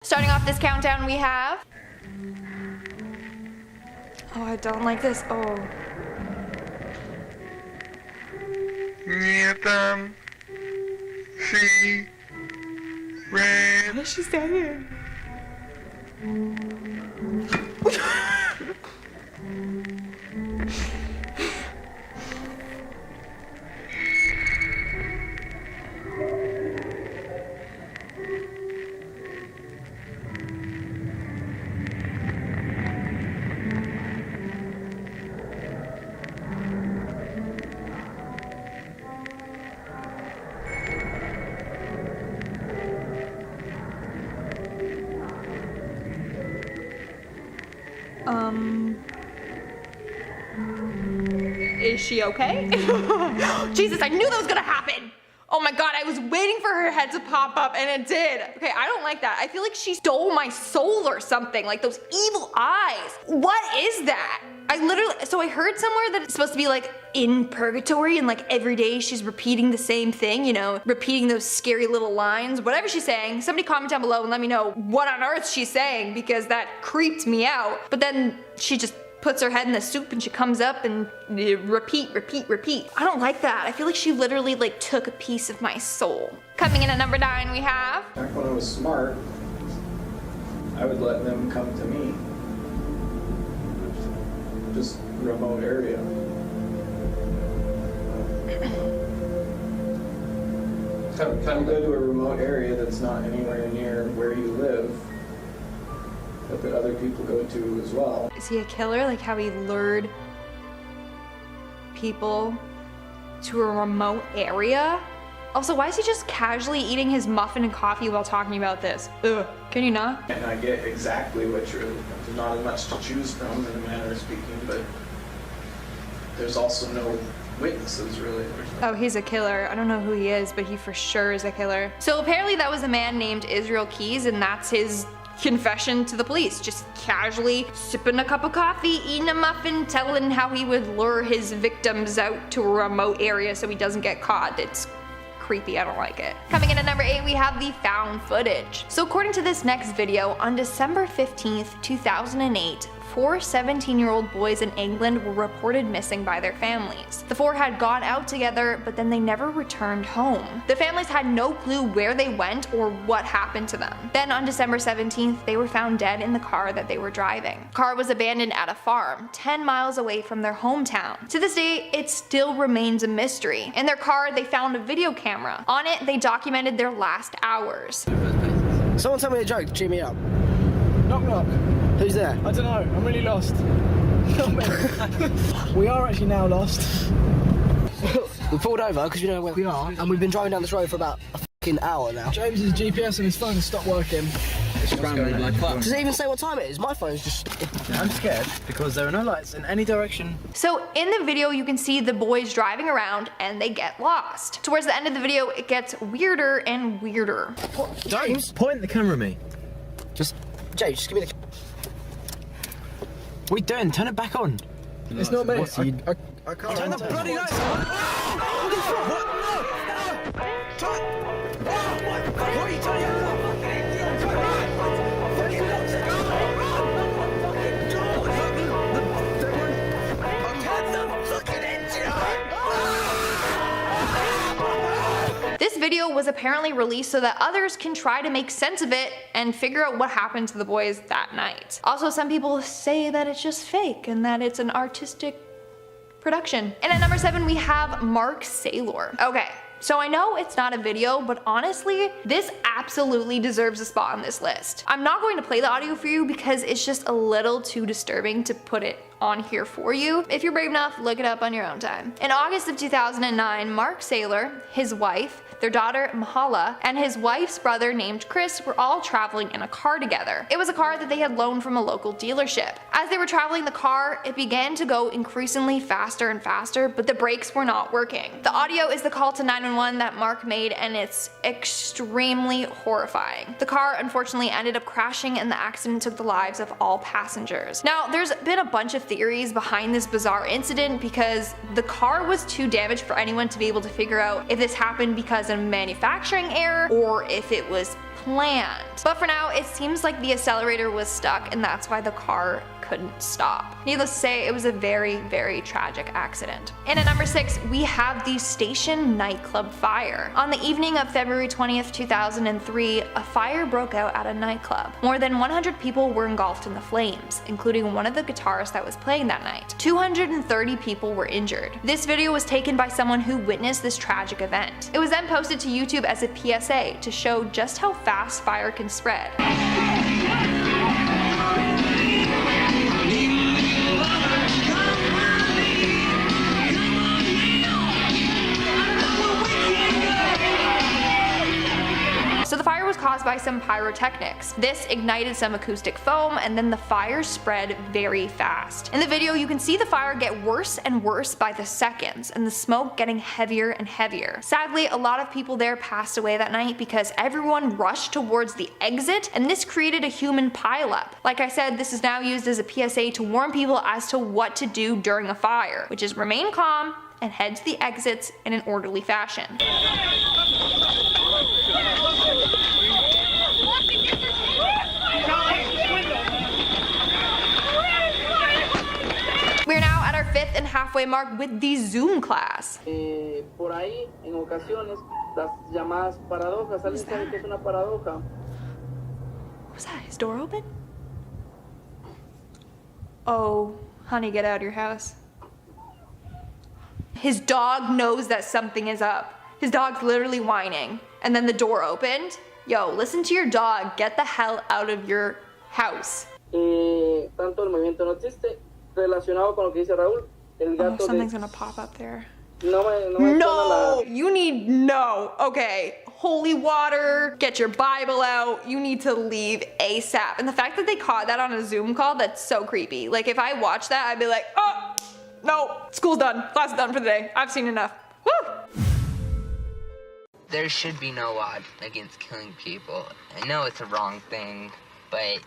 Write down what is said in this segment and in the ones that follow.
Starting off this countdown we have... Oh, I don't like this. Oh. What is she saying? Is she okay? Jesus, I knew that was gonna happen! Oh my god, I was waiting for her head to pop up and it did. Okay, I don't like that. I feel like she stole my soul or something, like those evil eyes. What is that? So I heard somewhere that it's supposed to be like in purgatory and like every day she's repeating the same thing, you know, repeating those scary little lines. Whatever she's saying, somebody comment down below and let me know what on earth she's saying because that creeped me out. But then she just puts her head in the soup and she comes up and repeat. I don't like that. I feel like she literally like took a piece of my soul. Coming in at number 9 we have... Back when I was smart, I would let them come to me. Just remote area. Come go to a remote area that's not anywhere near where you live, but that other people go to as well. Is he a killer? Like how he lured people to a remote area? Also, why is he just casually eating his muffin and coffee while talking about this? Ugh, can you not? And I get exactly what there's not as much to choose from in a manner of speaking, but there's also no witnesses really. Oh, he's a killer. I don't know who he is, but he for sure is a killer. So apparently that was a man named Israel Keys, and that's his confession to the police. Just casually sipping a cup of coffee, eating a muffin, telling how he would lure his victims out to a remote area so he doesn't get caught. It's creepy, I don't like it. Coming in at number 8 we have the found footage. So according to this next video, on December 15th, 2008, 4 17-year-old boys in England were reported missing by their families. The 4 had gone out together, but then they never returned home. The families had no clue where they went or what happened to them. Then on December 17th, they were found dead in the car that they were driving. The car was abandoned at a farm, 10 miles away from their hometown. To this day, it still remains a mystery. In their car, they found a video camera. On it, they documented their last hours. Someone tell me a joke to cheer me up. Knock knock. Who's there? I don't know, I'm really lost. We are actually now lost. We pulled over because you know where we are, and we've been driving down this road for about a fucking hour now. James's GPS on his phone has stopped working. Does it even say what time it is? My phone's just... I'm scared because there are no lights in any direction. So in the video you can see the boys driving around and they get lost. Towards the end of the video it gets weirder and weirder. James, point the camera at me. James, just give me the... What are you doing? Turn it back on. It's not me. I can't. Turn the bloody lights on. What the fuck? What? No! Turn. What are you doing? This video was apparently released so that others can try to make sense of it and figure out what happened to the boys that night. Also, some people say that it's just fake and that it's an artistic production. And at number 7 we have Mark Saylor. Okay, so I know it's not a video, but honestly, this absolutely deserves a spot on this list. I'm not going to play the audio for you because it's just a little too disturbing to put it on here for you. If you're brave enough, look it up on your own time. In August of 2009, Mark Saylor, his wife, their daughter Mahala, and his wife's brother named Chris were all traveling in a car together. It was a car that they had loaned from a local dealership. As they were traveling the car, it began to go increasingly faster and faster, but the brakes were not working. The audio is the call to 911 that Mark made, and it's extremely horrifying. The car unfortunately ended up crashing, and the accident took the lives of all passengers. Now, there's been a bunch of theories behind this bizarre incident because the car was too damaged for anyone to be able to figure out if this happened because of manufacturing error or if it was planned. But for now, it seems like the accelerator was stuck and that's why the car couldn't stop. Needless to say, it was a very, very tragic accident. And at number 6, we have the Station nightclub fire. On the evening of February 20th, 2003, a fire broke out at a nightclub. More than 100 people were engulfed in the flames, including one of the guitarists that was playing that night. 230 people were injured. This video was taken by someone who witnessed this tragic event. It was then posted to YouTube as a PSA to show just how fast fire can spread. So the fire was caused by some pyrotechnics. This ignited some acoustic foam and then the fire spread very fast. In the video you can see the fire get worse and worse by the seconds and the smoke getting heavier and heavier. Sadly, a lot of people there passed away that night because everyone rushed towards the exit and this created a human pileup. Like I said, this is now used as a PSA to warn people as to what to do during a fire, which is remain calm and head to the exits in an orderly fashion. We're now at our 5th and halfway mark with the Zoom class. Por ahí, en ocasiones, las llamadas paradojas. ¿Alguien sabe qué es una paradoja? What was that? His door open? Oh, honey, get out of your house. His dog knows that something is up. His dog's literally whining. And then the door opened. Yo, listen to your dog. Get the hell out of your house. Tanto el movimiento no existe. Relacionado con lo que dice Raúl, el gato something's gonna pop up there. No, you need okay. Holy water, get your Bible out, you need to leave ASAP. And the fact that they caught that on a Zoom call, that's so creepy. Like if I watched that, I'd be like, oh, no, school's done, class is done for the day, I've seen enough. Woo! There should be no law against killing people. I know it's a wrong thing, but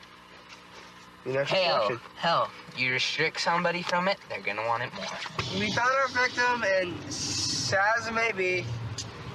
hell, you restrict somebody from it, they're gonna want it more. We found our victim, and sad as it may be,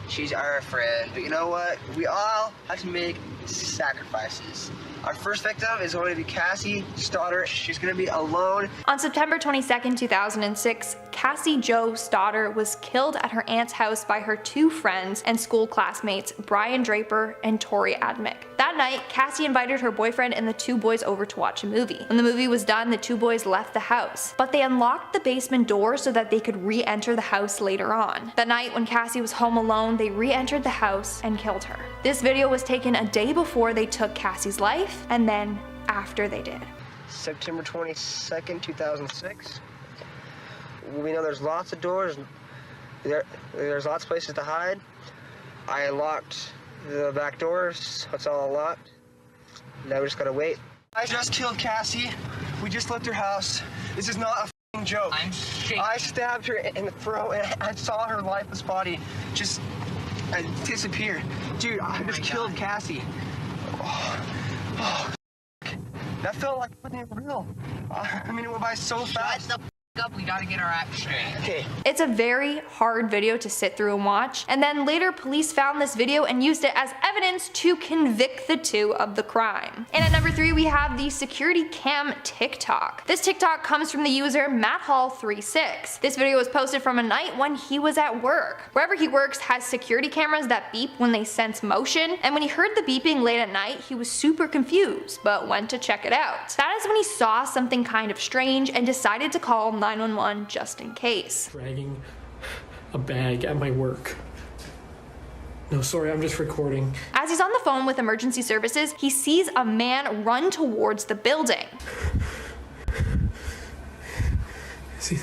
she's our friend. But you know what? We all have to make sacrifices. Our first victim is going to be Cassie Stoddard. She's going to be alone. On September 22nd, 2006, Cassie Jo Stoddard was killed at her aunt's house by her 2 friends and school classmates, Brian Draper and Tori Admick. That night, Cassie invited her boyfriend and the 2 boys over to watch a movie. When the movie was done, the 2 boys left the house, but they unlocked the basement door so that they could re-enter the house later on. That night, when Cassie was home alone, they re-entered the house and killed her. This video was taken a day before they took Cassie's life, and then after they did. September 22nd, 2006. We know there's lots of doors. There's lots of places to hide. I unlocked the back doors, so it's all locked. Now we just gotta wait. I just killed Cassie. We just left her house. This is not a f***ing joke. I'm shaking. I stabbed her in the throat and I saw her lifeless body just disappear. Dude, I just killed Cassie. Oh, that felt like fucking real. I mean, it went by so fast. Shut the up, we gotta get our act straight. Okay. It's a very hard video to sit through and watch, and then later police found this video and used it as evidence to convict the 2 of the crime. And at number 3 we have the security cam TikTok. This TikTok comes from the user MattHall36. This video was posted from a night when he was at work. Wherever he works has security cameras that beep when they sense motion, and when he heard the beeping late at night he was super confused, but went to check it out. That is when he saw something kind of strange and decided to call 911 just in case. Dragging a bag at my work. No, sorry, I'm just recording. As he's on the phone with emergency services, he sees a man run towards the building. See?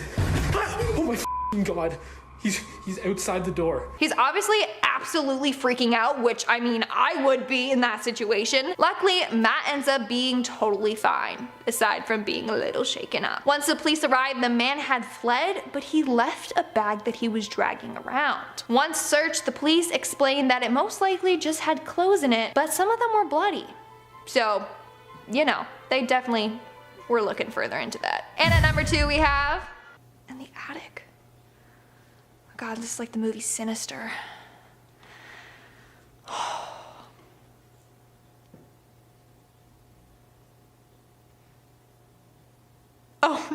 Oh my f***ing god. He's outside the door. He's obviously absolutely freaking out, which I mean, I would be in that situation. Luckily, Matt ends up being totally fine, aside from being a little shaken up. Once the police arrived, the man had fled, but he left a bag that he was dragging around. Once searched, the police explained that it most likely just had clothes in it, but some of them were bloody. So, you know, they definitely were looking further into that. And at number 2 we have in the attic. God, this is like the movie Sinister.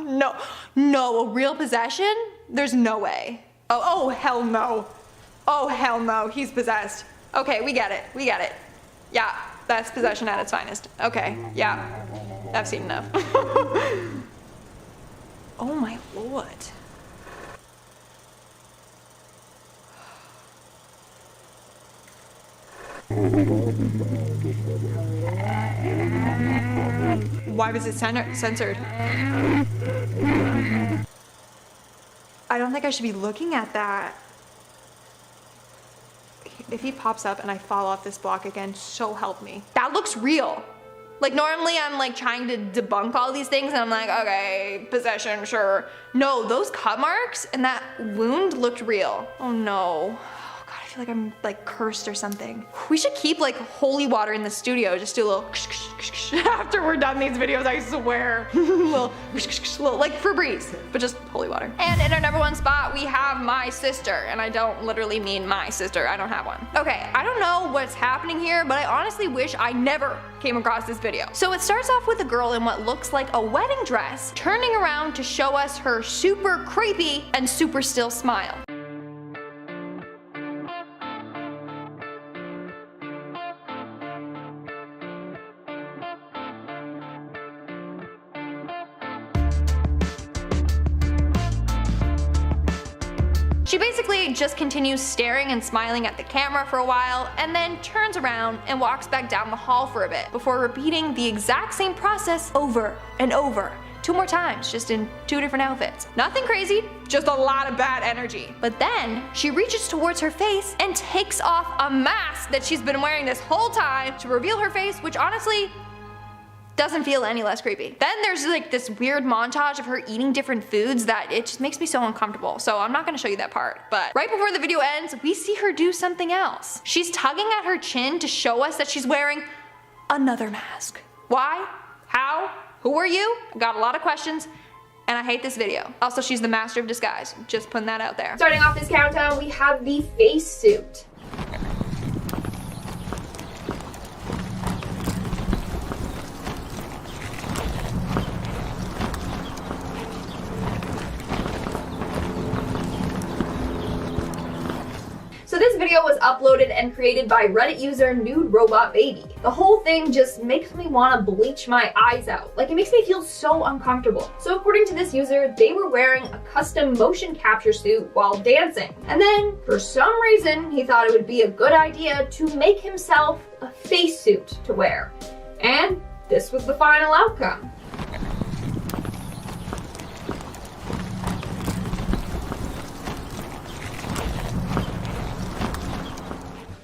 no, no, a real possession? There's no way. Oh, hell no. Oh, hell no, he's possessed. Okay, we get it, we get it. Yeah, that's possession at its finest. Okay, yeah, I've seen enough. Oh my lord. Why was it censored? I don't think I should be looking at that. If he pops up and I fall off this block again, so help me. That looks real. Like normally I'm like trying to debunk all these things and I'm like, okay, possession, sure. No, those cut marks and that wound looked real. Oh no. Oh God, I feel like I'm like cursed or something. We should keep like holy water in the studio. Just do a little after we're done these videos, I swear. little like Febreze, but just holy water. And in our number one spot, we have my sister. And I don't literally mean my sister, I don't have one. Okay, I don't know what's happening here, but I honestly wish I never came across this video. So it starts off with a girl in what looks like a wedding dress, turning around to show us her super creepy and super still smile. She basically just continues staring and smiling at the camera for a while and then turns around and walks back down the hall for a bit before repeating the exact same process over and over. 2 more times, just in 2 different outfits. Nothing crazy, just a lot of bad energy. But then she reaches towards her face and takes off a mask that she's been wearing this whole time to reveal her face, which honestly doesn't feel any less creepy. Then there's like this weird montage of her eating different foods that it just makes me so uncomfortable. So I'm not gonna show you that part. But right before the video ends, we see her do something else. She's tugging at her chin to show us that she's wearing another mask. Why? How? Who are you? I've got a lot of questions. And I hate this video. Also, she's the master of disguise. Just putting that out there. Starting off this countdown, we have the face suit. So this video was uploaded and created by Reddit user Nude Robot Baby. The whole thing just makes me want to bleach my eyes out. Like, it makes me feel so uncomfortable. So according to this user, they were wearing a custom motion capture suit while dancing. And then, for some reason, he thought it would be a good idea to make himself a face suit to wear. And this was the final outcome.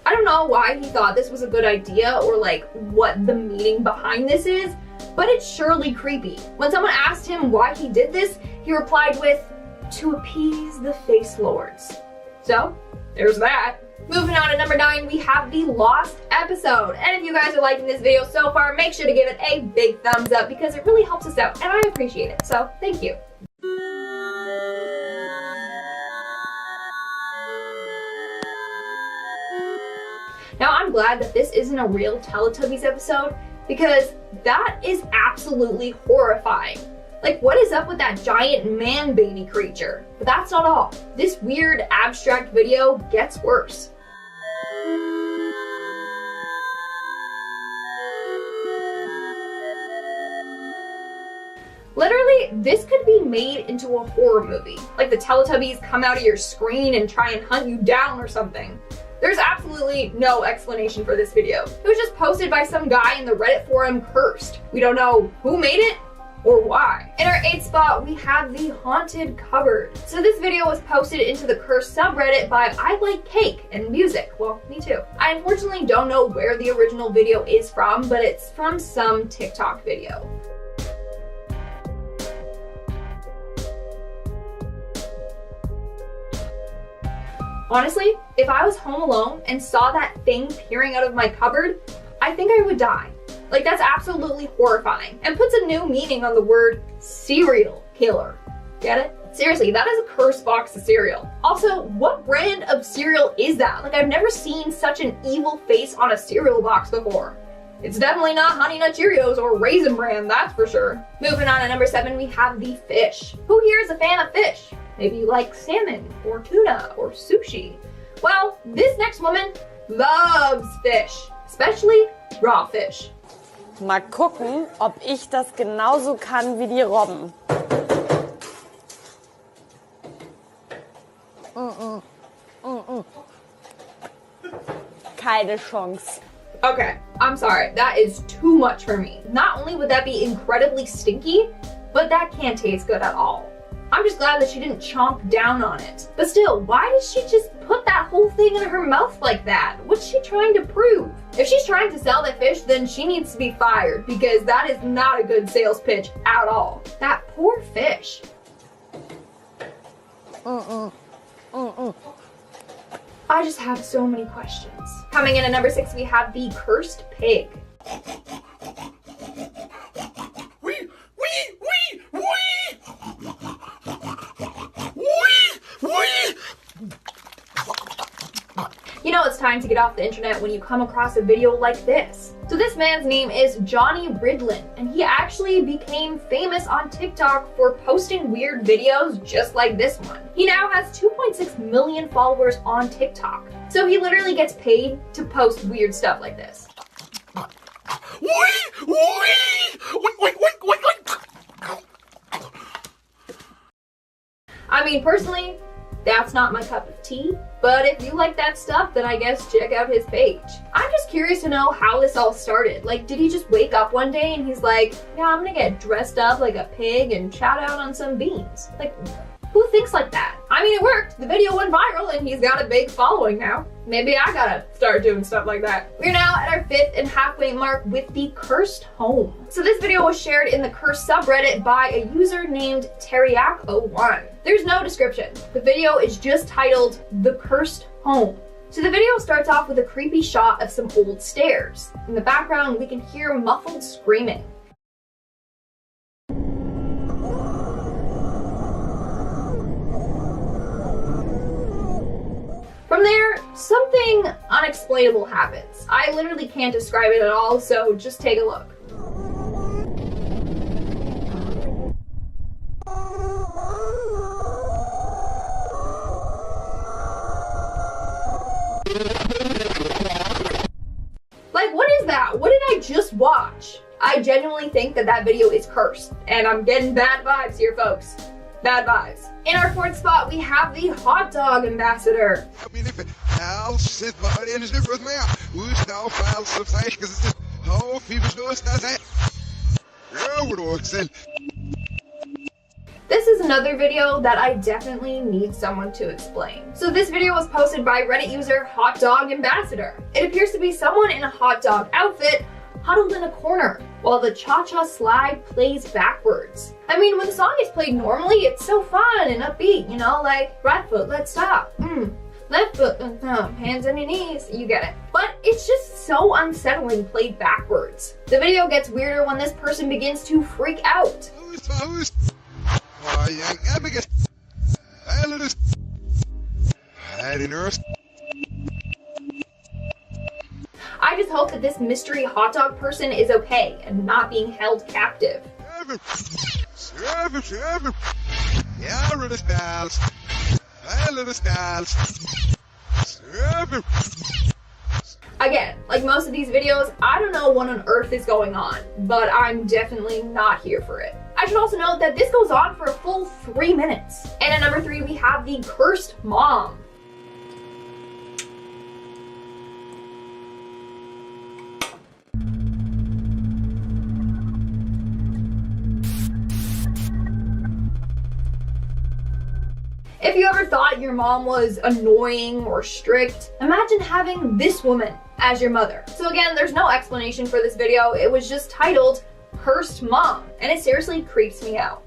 I don't know why he thought this was a good idea or like what the meaning behind this is, but it's surely creepy. When someone asked him why he did this, he replied with, "To appease the face lords." So, there's that. Moving on to number 9, we have the lost episode. And if you guys are liking this video so far, make sure to give it a big thumbs up because it really helps us out and I appreciate it. So, thank you. Now I'm glad that this isn't a real Teletubbies episode because that is absolutely horrifying. Like, what is up with that giant man baby creature? But that's not all. This weird abstract video gets worse. Literally, this could be made into a horror movie. Like the Teletubbies come out of your screen and try and hunt you down or something. There's absolutely no explanation for this video. It was just posted by some guy in the Reddit forum Cursed. We don't know who made it or why. In our 8th spot, we have the haunted cupboard. So this video was posted into the Cursed subreddit by I Like Cake and Music. Well, me too. I unfortunately don't know where the original video is from, but it's from some TikTok video. Honestly, if I was home alone and saw that thing peering out of my cupboard, I think I would die. Like, that's absolutely horrifying and puts a new meaning on the word serial killer. Get it? Seriously, that is a cursed box of cereal. Also, what brand of cereal is that? Like, I've never seen such an evil face on a cereal box before. It's definitely not Honey Nut Cheerios or Raisin Bran, that's for sure. Moving on to number 7, we have the fish. Who here is a fan of fish? Maybe you like salmon or tuna or sushi. Well, this next woman loves fish, especially raw fish. Mal gucken, ob ich das genauso kann wie die Robben. Keine Chance. Okay, I'm sorry, that is too much for me. Not only would that be incredibly stinky, but that can't taste good at all. I'm just glad that she didn't chomp down on it. But still, why did she just put that whole thing in her mouth like that? What's she trying to prove? If she's trying to sell that fish, then she needs to be fired because that is not a good sales pitch at all. That poor fish. I just have so many questions. Coming in at number 6, we have the cursed pig. You know it's time to get off the internet when you come across a video like this. So this man's name is Johnny Ridlin, and he actually became famous on TikTok for posting weird videos just like this one. He now has 2.6 million followers on TikTok. So he literally gets paid to post weird stuff like this. I mean, personally, that's not my cup of tea, but if you like that stuff, then I guess check out his page. I'm just curious to know how this all started. Like, did he just wake up one day and he's like, yeah, I'm gonna get dressed up like a pig and shout out on some beans? Like, who thinks like that? I mean, it worked. The video went viral and he's got a big following now. Maybe I gotta start doing stuff like that. We're now at our 5th and halfway mark with the cursed home. So this video was shared in the cursed subreddit by a user named Teriak01. There's no description. The video is just titled The Cursed Home. So the video starts off with a creepy shot of some old stairs. In the background, we can hear muffled screaming. From there, something unexplainable happens. I literally can't describe it at all, so just take a look. Like, what is that? What did I just watch? I genuinely think that that video is cursed, and I'm getting bad vibes here, folks. Bad vibes. In our 4th spot, we have the hot dog ambassador. This is another video that I definitely need someone to explain. So this video was posted by Reddit user Hot Dog Ambassador. It appears to be someone in a hot dog outfit huddled in a corner while the cha-cha slide plays backwards. I mean, when the song is played normally, it's so fun and upbeat, you know, like right foot, let's stop. Left foot, hands on your knees, you get it. But it's just so unsettling played backwards. The video gets weirder when this person begins to freak out. I just hope that this mystery hot dog person is okay and not being held captive. Again, like most of these videos, I don't know what on earth is going on, but I'm definitely not here for it. I should also note that this goes on for a full 3 minutes. And at number 3, we have the cursed mom. If you ever thought your mom was annoying or strict, imagine having this woman as your mother. So again, there's no explanation for this video. It was just titled Cursed Mom, and it seriously creeps me out.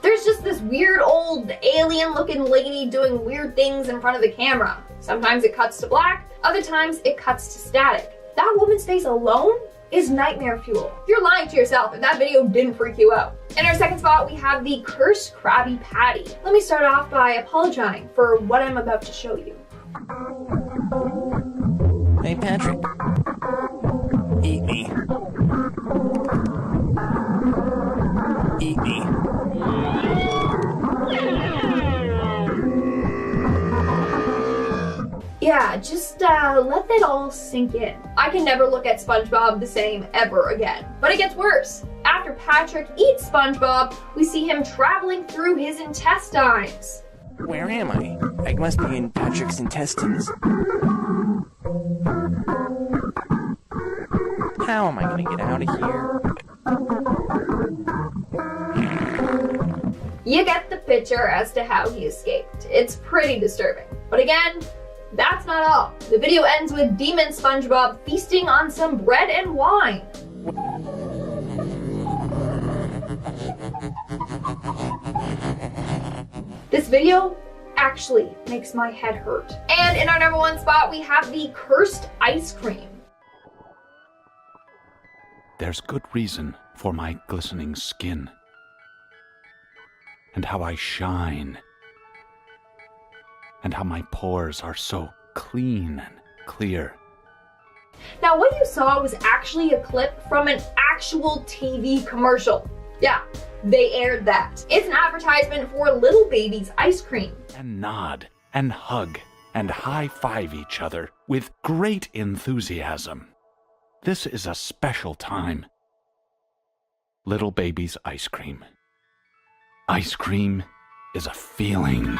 There's just this weird old alien looking lady doing weird things in front of the camera. Sometimes it cuts to black, other times it cuts to static. That woman's face alone is nightmare fuel. You're lying to yourself if that video didn't freak you out. In our second spot, we have the cursed Krabby Patty. Let me start off by apologizing for what I'm about to show you. Hey, Patrick. Eat me. Eat me. Yeah, just let that all sink in. I can never look at SpongeBob the same ever again. But it gets worse. After Patrick eats SpongeBob, we see him traveling through his intestines. Where am I? I must be in Patrick's intestines. How am I gonna get out of here? You get the picture as to how he escaped. It's pretty disturbing. But again, that's not all. The video ends with Demon SpongeBob feasting on some bread and wine. This video actually makes my head hurt. And in our number one spot, we have the cursed ice cream. There's good reason for my glistening skin, and how I shine, and how my pores are so clean and clear. Now, what you saw was actually a clip from an actual TV commercial. Yeah, they aired that. It's an advertisement for Little Baby's ice cream. And nod, and hug, and high-five each other with great enthusiasm. This is a special time. Little Baby's ice cream. Ice cream is a feeling.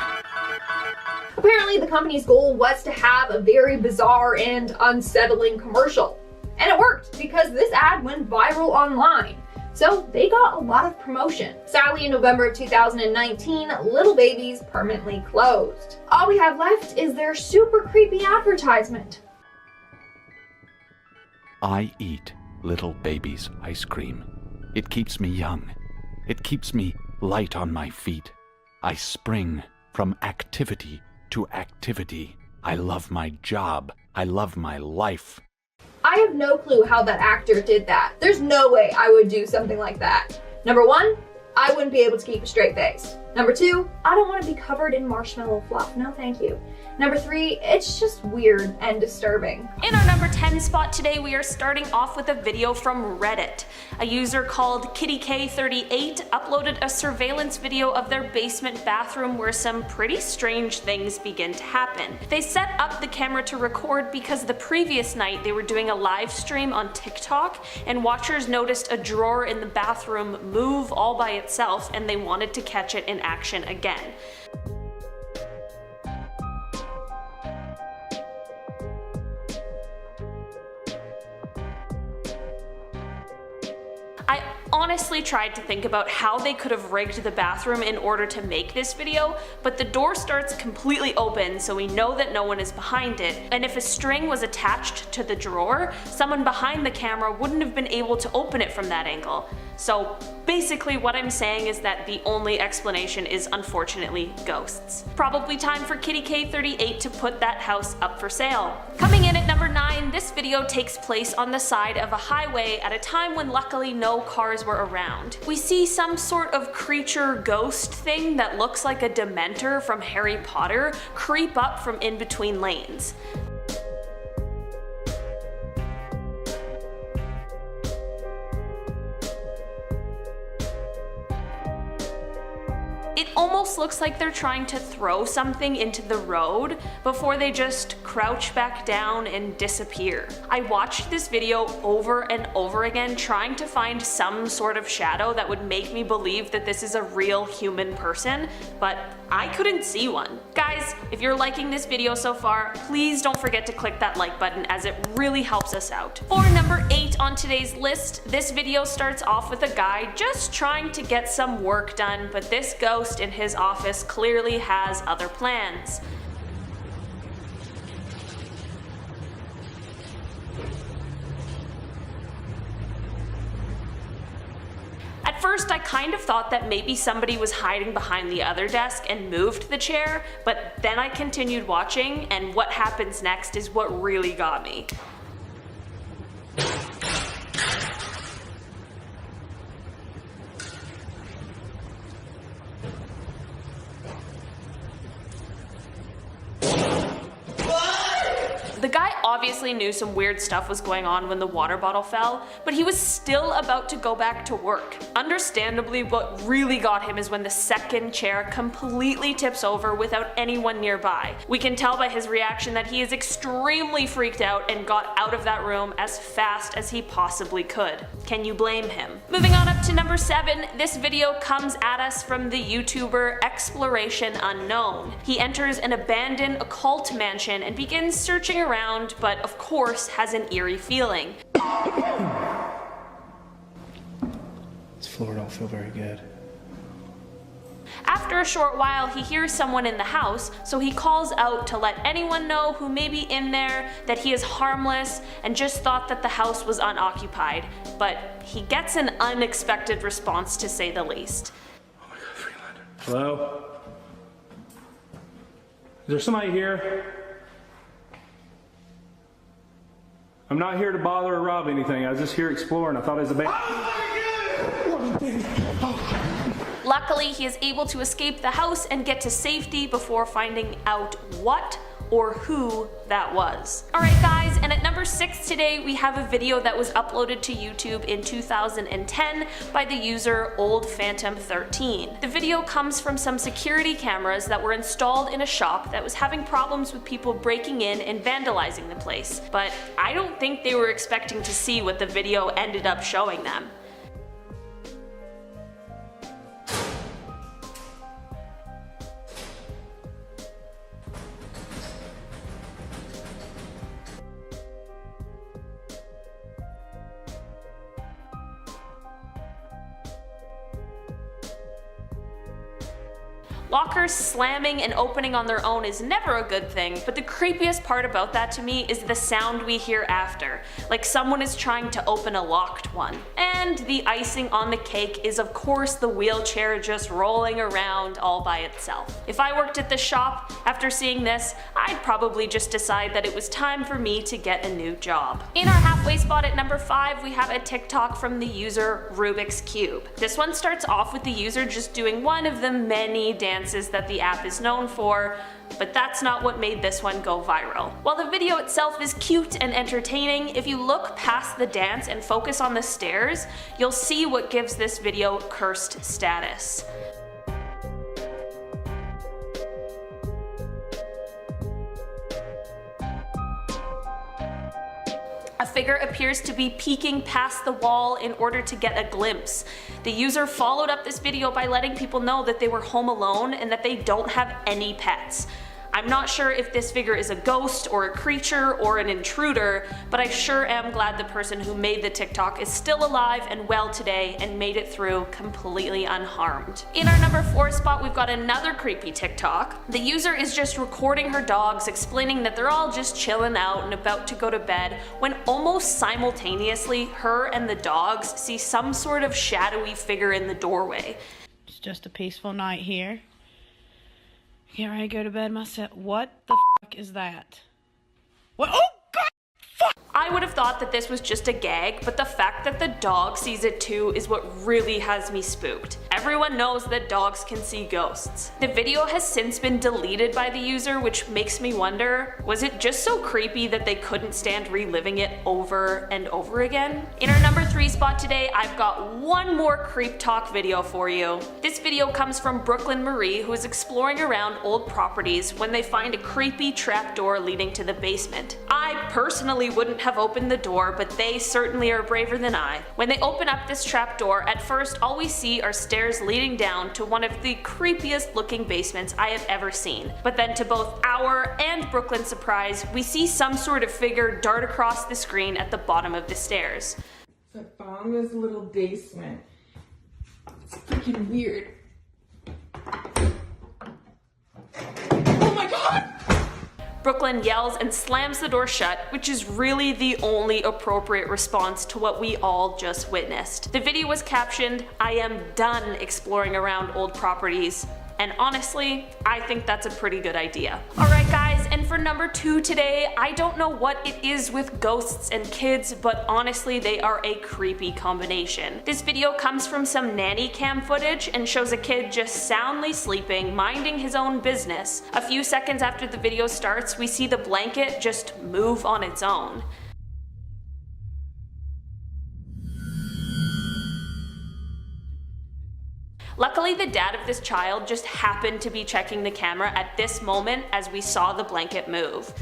Apparently, the company's goal was to have a very bizarre and unsettling commercial. And it worked because this ad went viral online. So they got a lot of promotion. Sadly, in November of 2019, Little Baby's permanently closed. All we have left is their super creepy advertisement. I eat Little Baby's ice cream. It keeps me young. It keeps me light on my feet. I spring from activity to activity. I love my job. I love my life. I have no clue how that actor did that. There's no way I would do something like that. Number one, I wouldn't be able to keep a straight face. Number two, I don't want to be covered in marshmallow fluff. No, thank you. Number three, it's just weird and disturbing. In our number 10 spot today, we are starting off with a video from Reddit. A user called KittyK38 uploaded a surveillance video of their basement bathroom where some pretty strange things begin to happen. They set up the camera to record because the previous night they were doing a live stream on TikTok and watchers noticed a drawer in the bathroom move all by itself and they wanted to catch it in action again. I honestly tried to think about how they could have rigged the bathroom in order to make this video, but the door starts completely open so we know that no one is behind it, and if a string was attached to the drawer, someone behind the camera wouldn't have been able to open it from that angle. So basically what I'm saying is that the only explanation is unfortunately ghosts. Probably time for KittyK38 to put that house up for sale. Coming in at number 9, this video takes place on the side of a highway at a time when luckily no cars were around. We see some sort of creature ghost thing that looks like a Dementor from Harry Potter creep up from in between lanes. It almost looks like they're trying to throw something into the road before they just crouch back down and disappear. I watched this video over and over again trying to find some sort of shadow that would make me believe that this is a real human person, but I couldn't see one. Guys, if you're liking this video so far, please don't forget to click that like button as it really helps us out. For number 8 on today's list, this video starts off with a guy just trying to get some work done, but this ghost in his office clearly has other plans. At first, I kind of thought that maybe somebody was hiding behind the other desk and moved the chair, but then I continued watching, and what happens next is what really got me. obviously knew some weird stuff was going on when the water bottle fell, but he was still about to go back to work. Understandably, what really got him is when the second chair completely tips over without anyone nearby. We can tell by his reaction that he is extremely freaked out and got out of that room as fast as he possibly could. Can you blame him? Moving on up to number 7, this video comes at us from the YouTuber Exploration Unknown. He enters an abandoned occult mansion and begins searching around, but of course has an eerie feeling. This floor don't feel very good. After a short while, he hears someone in the house, so he calls out to let anyone know who may be in there that he is harmless and just thought that the house was unoccupied. But he gets an unexpected response, to say the least. Oh my God, Freelander. Hello? Is there somebody here? I'm not here to bother or rob anything. I was just here exploring. I thought it was a band. Luckily, he is able to escape the house and get to safety before finding out what or who that was. Alright guys, and at number 6 today we have a video that was uploaded to YouTube in 2010 by the user OldPhantom13. The video comes from some security cameras that were installed in a shop that was having problems with people breaking in and vandalizing the place, but I don't think they were expecting to see what the video ended up showing them. Lockers slamming and opening on their own is never a good thing, but the creepiest part about that to me is the sound we hear after, like someone is trying to open a locked one. And the icing on the cake is of course the wheelchair just rolling around all by itself. If I worked at the shop, after seeing this, I'd probably just decide that it was time for me to get a new job. In our halfway spot at number 5, we have a TikTok from the user Rubik's Cube. This one starts off with the user just doing one of the many dances that the app is known for, but that's not what made this one go viral. While the video itself is cute and entertaining, if you look past the dance and focus on the stairs, you'll see what gives this video cursed status. A figure appears to be peeking past the wall in order to get a glimpse. The user followed up this video by letting people know that they were home alone and that they don't have any pets. I'm not sure if this figure is a ghost or a creature or an intruder, but I sure am glad the person who made the TikTok is still alive and well today and made it through completely unharmed. In our number 4 spot, we've got another creepy TikTok. The user is just recording her dogs, explaining that they're all just chilling out and about to go to bed, when almost simultaneously her and the dogs see some sort of shadowy figure in the doorway. It's just a peaceful night here. Get ready to go to bed myself. What the fuck is that? What? Oh God! Fuck! I would have thought that this was just a gag, but the fact that the dog sees it too is what really has me spooked. Everyone knows that dogs can see ghosts. The video has since been deleted by the user, which makes me wonder, was it just so creepy that they couldn't stand reliving it over and over again? In our number 3 spot today, I've got one more creep talk video for you. This video comes from Brooklyn Marie, who is exploring around old properties when they find a creepy trapdoor leading to the basement. I personally wouldn't have opened the door, but they certainly are braver than I. When they open up this trapdoor, at first all we see are stairs leading down to one of the creepiest looking basements I have ever seen. But then to both our and Brooklyn's surprise, we see some sort of figure dart across the screen at the bottom of the stairs. So I found this little basement. It's freaking weird. Oh my God! Brooklyn yells and slams the door shut, which is really the only appropriate response to what we all just witnessed. The video was captioned, "I am done exploring around old properties." And honestly, I think that's a pretty good idea. Alright guys, and for number 2 today, I don't know what it is with ghosts and kids, but honestly they are a creepy combination. This video comes from some nanny cam footage and shows a kid just soundly sleeping, minding his own business. A few seconds after the video starts, we see the blanket just move on its own. Luckily, the dad of this child just happened to be checking the camera at this moment as we saw the blanket move.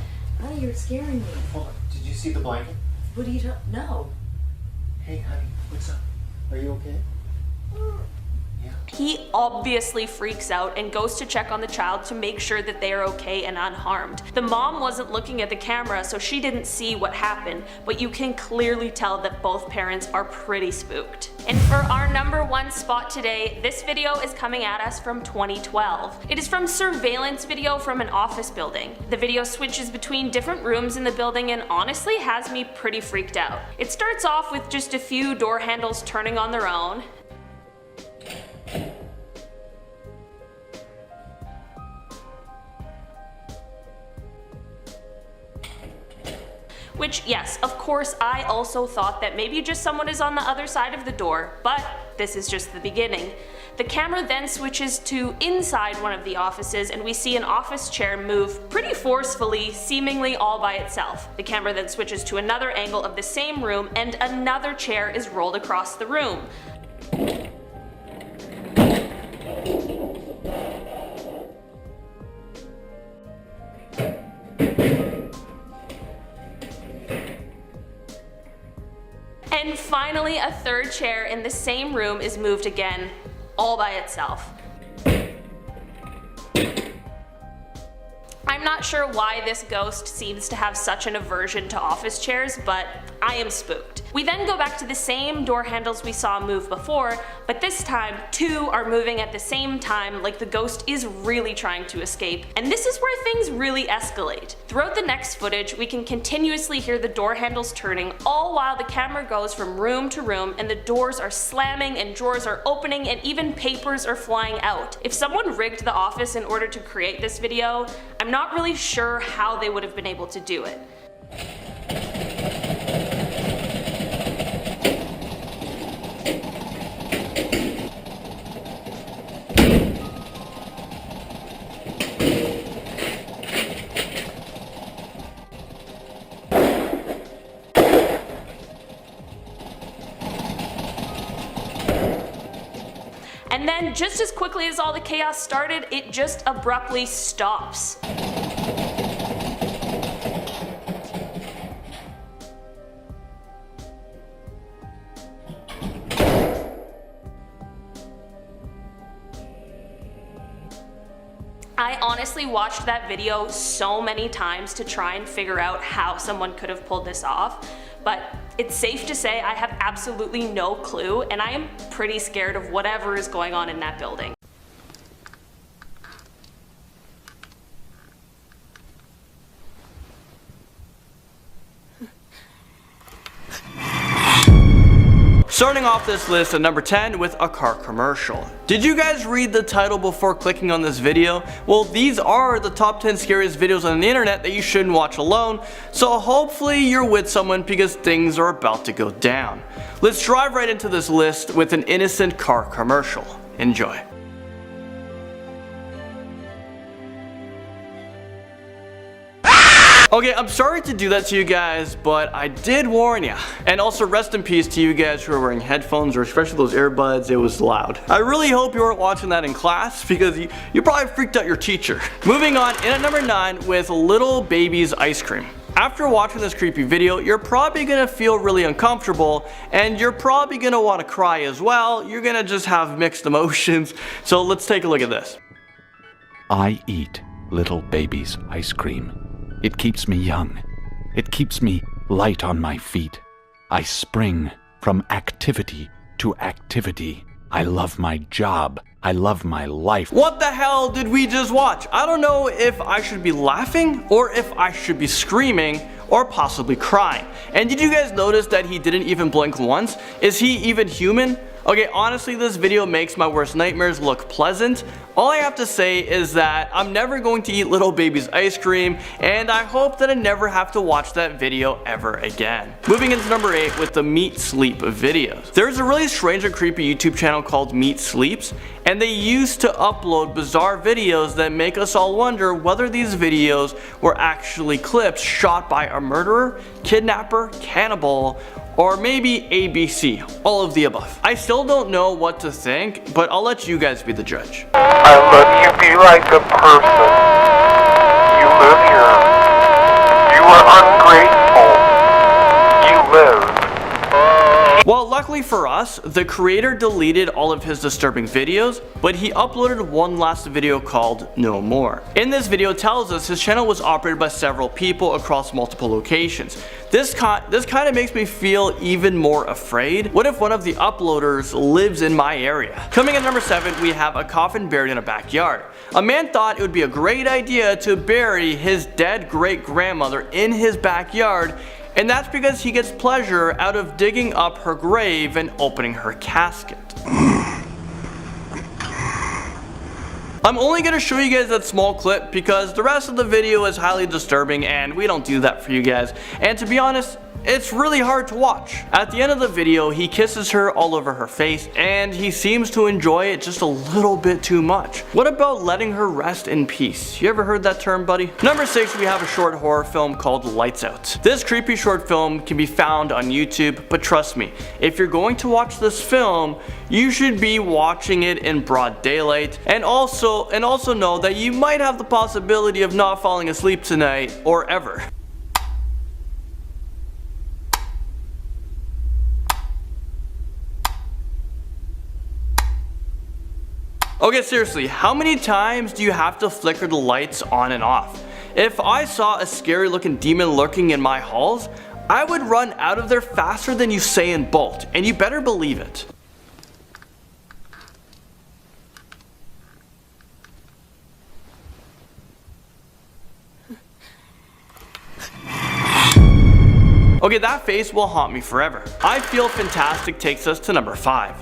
Oh, you're scaring me. Hold on, did you see the blanket? What are you talking? No. Hey, honey, what's up? Are you okay? He obviously freaks out and goes to check on the child to make sure that they are okay and unharmed. The mom wasn't looking at the camera, so she didn't see what happened, but you can clearly tell that both parents are pretty spooked. And for our number 1 spot today, this video is coming at us from 2012. It is from surveillance video from an office building. The video switches between different rooms in the building and honestly has me pretty freaked out. It starts off with just a few door handles turning on their own. Which, yes, of course, I also thought that maybe just someone is on the other side of the door, but this is just the beginning. The camera then switches to inside one of the offices and we see an office chair move pretty forcefully, seemingly all by itself. The camera then switches to another angle of the same room and another chair is rolled across the room. And finally, a third chair in the same room is moved again, all by itself. I'm not sure why this ghost seems to have such an aversion to office chairs, but I am spooked. We then go back to the same door handles we saw move before, but this time 2 are moving at the same time, like the ghost is really trying to escape, and this is where things really escalate. Throughout the next footage, we can continuously hear the door handles turning, all while the camera goes from room to room and the doors are slamming and drawers are opening and even papers are flying out. If someone rigged the office in order to create this video, I'm not really sure how they would have been able to do it. And then, just as quickly as all the chaos started, it just abruptly stops. I honestly watched that video so many times to try and figure out how someone could have pulled this off, but it's safe to say I have absolutely no clue, and I am pretty scared of whatever is going on in that building. Starting off this list at number 10 with a car commercial. Did you guys read the title before clicking on this video? Well, these are the top 10 scariest videos on the internet that you shouldn't watch alone, so hopefully you're with someone because things are about to go down. Let's drive right into this list with an innocent car commercial. Enjoy. Okay, I'm sorry to do that to you guys, but I did warn ya. And also rest in peace to you guys who are wearing headphones, or especially those earbuds. It was loud. I really hope you weren't watching that in class because you probably freaked out your teacher. Moving on, in at number 9 with Little Baby's Ice Cream. After watching this creepy video, you're probably gonna feel really uncomfortable, and you're probably gonna want to cry as well. You're gonna just have mixed emotions. So let's take a look at this. I eat Little Baby's ice cream. It keeps me young. It keeps me light on my feet. I spring from activity to activity. I love my job. I love my life. What the hell did we just watch? I don't know if I should be laughing or if I should be screaming or possibly crying. And did you guys notice that he didn't even blink once? Is he even human? Okay, honestly, this video makes my worst nightmares look pleasant. All I have to say is that I'm never going to eat little baby's ice cream, and I hope that I never have to watch that video ever again. Moving into number 8 with the Meat Sleep videos. There's a really strange and creepy YouTube channel called Meat Sleeps, and they used to upload bizarre videos that make us all wonder whether these videos were actually clips shot by a murderer, kidnapper, cannibal, or maybe ABC, all of the above. I still don't know what to think, but I'll let you guys be the judge. I let you be like a person. You live here. You are ungrateful. You live. Well, luckily for us, the creator deleted all of his disturbing videos, but he uploaded one last video called No More. In this video tells us his channel was operated by several people across multiple locations. This kind of makes me feel even more afraid. What if one of the uploaders lives in my area? Coming in number 7, we have a coffin buried in a backyard. A man thought it would be a great idea to bury his dead great-grandmother in his backyard, and that's because he gets pleasure out of digging up her grave and opening her casket. I'm only going to show you guys that small clip because the rest of the video is highly disturbing and we don't do that for you guys. And to be honest, it's really hard to watch. At the end of the video, he kisses her all over her face and he seems to enjoy it just a little bit too much. What about letting her rest in peace? You ever heard that term, buddy? Number 6, we have a short horror film called Lights Out. This creepy short film can be found on YouTube, but trust me, if you're going to watch this film, you should be watching it in broad daylight, and also know that you might have the possibility of not falling asleep tonight or ever. Okay, seriously, how many times do you have to flicker the lights on and off? If I saw a scary looking demon lurking in my halls, I would run out of there faster than Usain Bolt, and you better believe it. Okay, that face will haunt me forever. I Feel Fantastic takes us to number 5.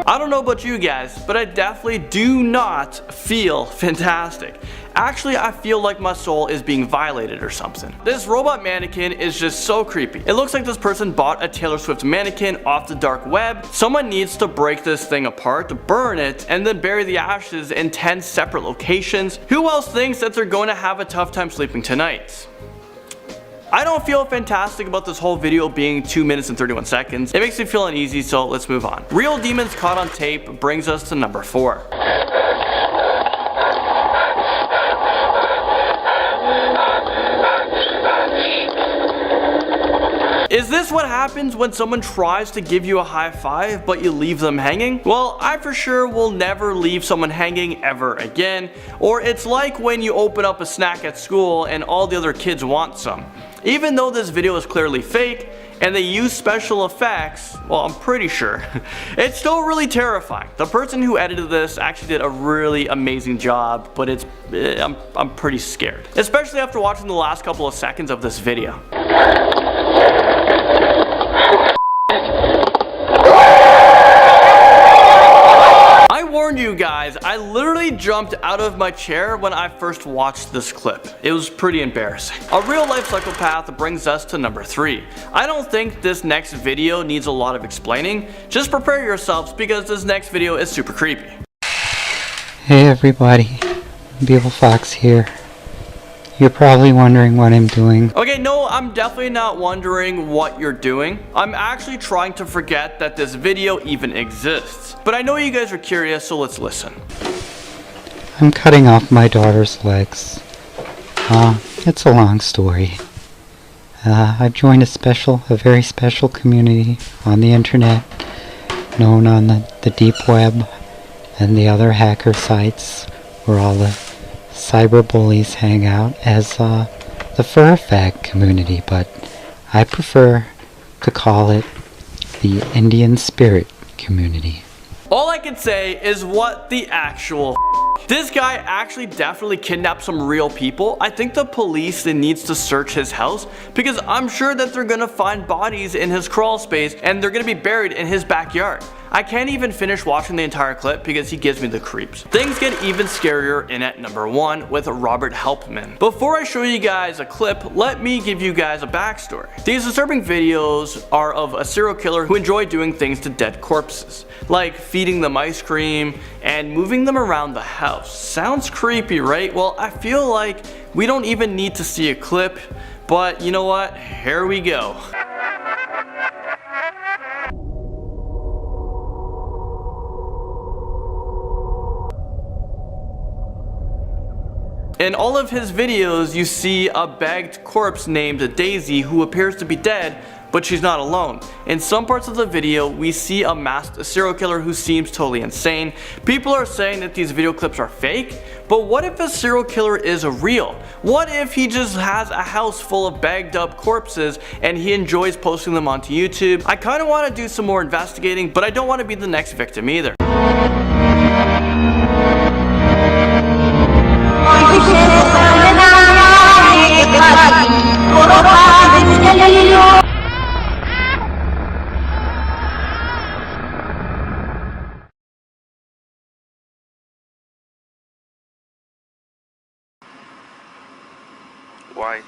I don't know about you guys, but I definitely do not feel fantastic. Actually, I feel like my soul is being violated or something. This robot mannequin is just so creepy. It looks like this person bought a Taylor Swift mannequin off the dark web. Someone needs to break this thing apart, burn it, and then bury the ashes in 10 separate locations. Who else thinks that they're going to have a tough time sleeping tonight? I don't feel fantastic about this whole video being 2 minutes and 31 seconds. It makes me feel uneasy, so let's move on. Real Demons Caught on Tape brings us to number 4. Is this what happens when someone tries to give you a high five but you leave them hanging? Well, I for sure will never leave someone hanging ever again. Or it's like when you open up a snack at school and all the other kids want some. Even though this video is clearly fake and they use special effects, well, I'm pretty sure, it's still really terrifying. The person who edited this actually did a really amazing job, but I'm pretty scared. Especially after watching the last couple of seconds of this video. I warned you guys, I literally jumped out of my chair when I first watched this clip. It was pretty embarrassing. A real life psychopath brings us to number 3. I don't think this next video needs a lot of explaining. Just prepare yourselves because this next video is super creepy. Hey everybody, Beetle Fox here. You're probably wondering what I'm doing. Okay, no, I'm definitely not wondering what you're doing. I'm actually trying to forget that this video even exists. But I know you guys are curious, so let's listen. I'm cutting off my daughter's legs. It's a long story. I've joined a very special community on the internet, known on the deep web and the other hacker sites where all the cyber bullies hang out as the fur fag community, but I prefer to call it the Indian spirit community. All I can say is what the actual This guy actually definitely kidnapped some real people. I think the police needs to search his house because I'm sure that they're gonna find bodies in his crawl space and they're gonna be buried in his backyard. I can't even finish watching the entire clip because he gives me the creeps. Things get even scarier in at number 1 with Robert Helpman. Before I show you guys a clip, let me give you guys a backstory. These disturbing videos are of a serial killer who enjoyed doing things to dead corpses, like feeding them ice cream and moving them around the house. Sounds creepy, right? Well, I feel like we don't even need to see a clip, but you know what? Here we go. In all of his videos, you see a bagged corpse named Daisy who appears to be dead, but she's not alone. In some parts of the video, we see a masked serial killer who seems totally insane. People are saying that these video clips are fake, but what if a serial killer is real? What if he just has a house full of bagged up corpses and he enjoys posting them onto YouTube? I kind of want to do some more investigating, but I don't want to be the next victim either. Why?